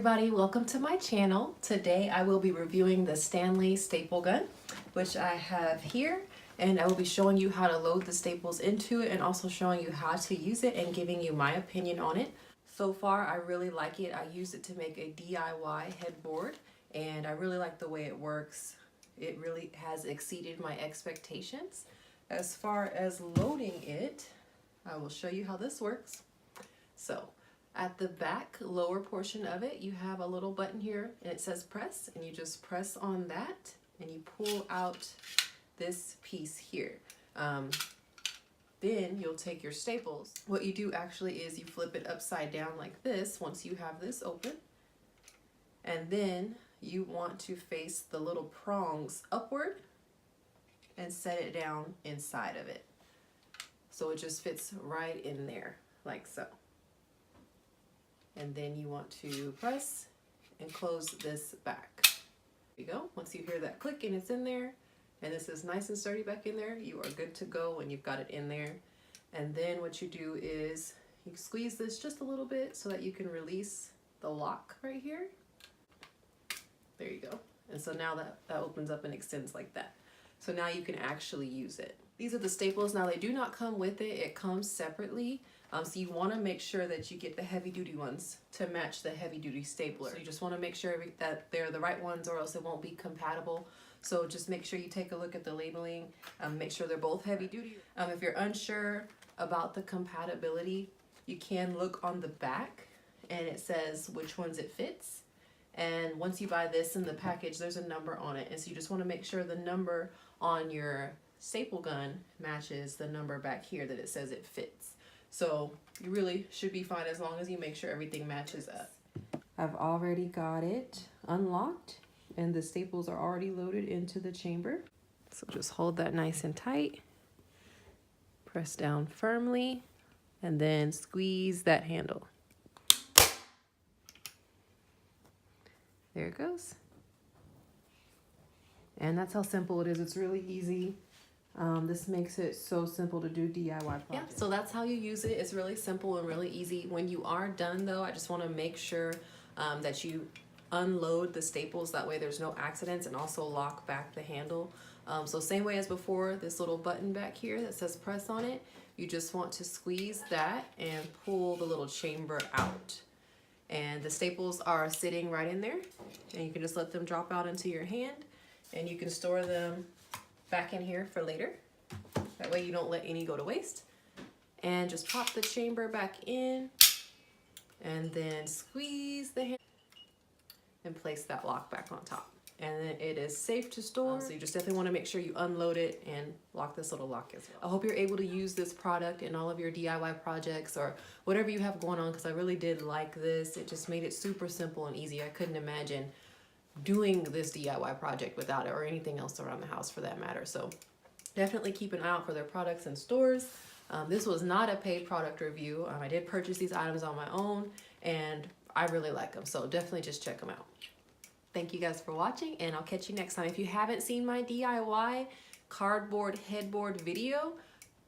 everybody, welcome to my channel. Today I will be reviewing the Stanley staple gun, which I have here, and I will be showing you how to load the staples into it and also showing you how to use it and giving you my opinion on it. So far I really like it. I used it to make a DIY headboard and I really like the way it works. It really has exceeded my expectations. As far as loading it, I will show you how this works. So at the back lower portion of it, you have a little button here and it says press, and you just press on that and you pull out this piece here. Then you'll take your staples. What you do actually is you flip it upside down like this once you have this open, and then you want to face the little prongs upward and set it down inside of it. So it just fits right in there like so. And then you want to press and close this back. There you go. Once you hear that click and it's in there, and this is nice and sturdy back in there, you are good to go when you've got it in there. And then what you do is you squeeze this just a little bit so that you can release the lock right here. There you go. And so now that opens up and extends like that. So now you can actually use it. These are the staples. Now they do not come with it. It comes separately. So you want to make sure that you get the heavy duty ones to match the heavy duty stapler. So you just want to make sure that they're the right ones, or else it won't be compatible. So just make sure you take a look at the labeling, make sure they're both heavy duty. If you're unsure about the compatibility, you can look on the back and it says which ones it fits. And once you buy this in the package, there's a number on it. And so you just want to make sure the number on your staple gun matches the number back here that it says it fits. So you really should be fine as long as you make sure everything matches up. I've already got it unlocked and the staples are already loaded into the chamber. So just hold that nice and tight, press down firmly, and then squeeze that handle. There it goes. And that's how simple it is. It's really easy. This makes it so simple to do DIY projects. Yeah, so that's how you use it. It's really simple and really easy. When you are done though, I just want to make sure that you unload the staples. That way there's no accidents, and also lock back the handle. So same way as before, this little button back here that says press on it, you just want to squeeze that and pull the little chamber out. And the staples are sitting right in there, and you can just let them drop out into your hand, and you can store them back in here for later. That way you don't let any go to waste. And just pop the chamber back in and then squeeze the hand and place that lock back on top. And then it is safe to store. So you just definitely want to make sure you unload it and lock this little lock as well. I hope you're able to use this product in all of your DIY projects or whatever you have going on, because I really did like this. It just made it super simple and easy. I couldn't imagine doing this DIY project without it, or anything else around the house for that matter. So definitely keep an eye out for their products in stores. This was not a paid product review. I did purchase these items on my own and I really like them. So definitely just check them out. Thank you guys for watching, and I'll catch you next time. If you haven't seen my DIY cardboard headboard video,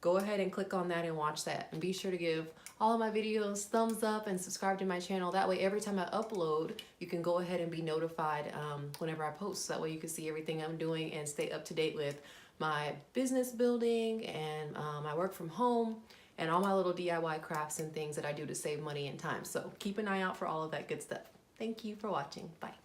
go ahead and click on that and watch that. And be sure to give all of my videos thumbs up and subscribe to my channel. That way every time I upload, you can go ahead and be notified whenever I post. That way you can see everything I'm doing and stay up to date with my business building and my work from home and all my little DIY crafts and things that I do to save money and time. So keep an eye out for all of that good stuff. Thank you for watching. Bye.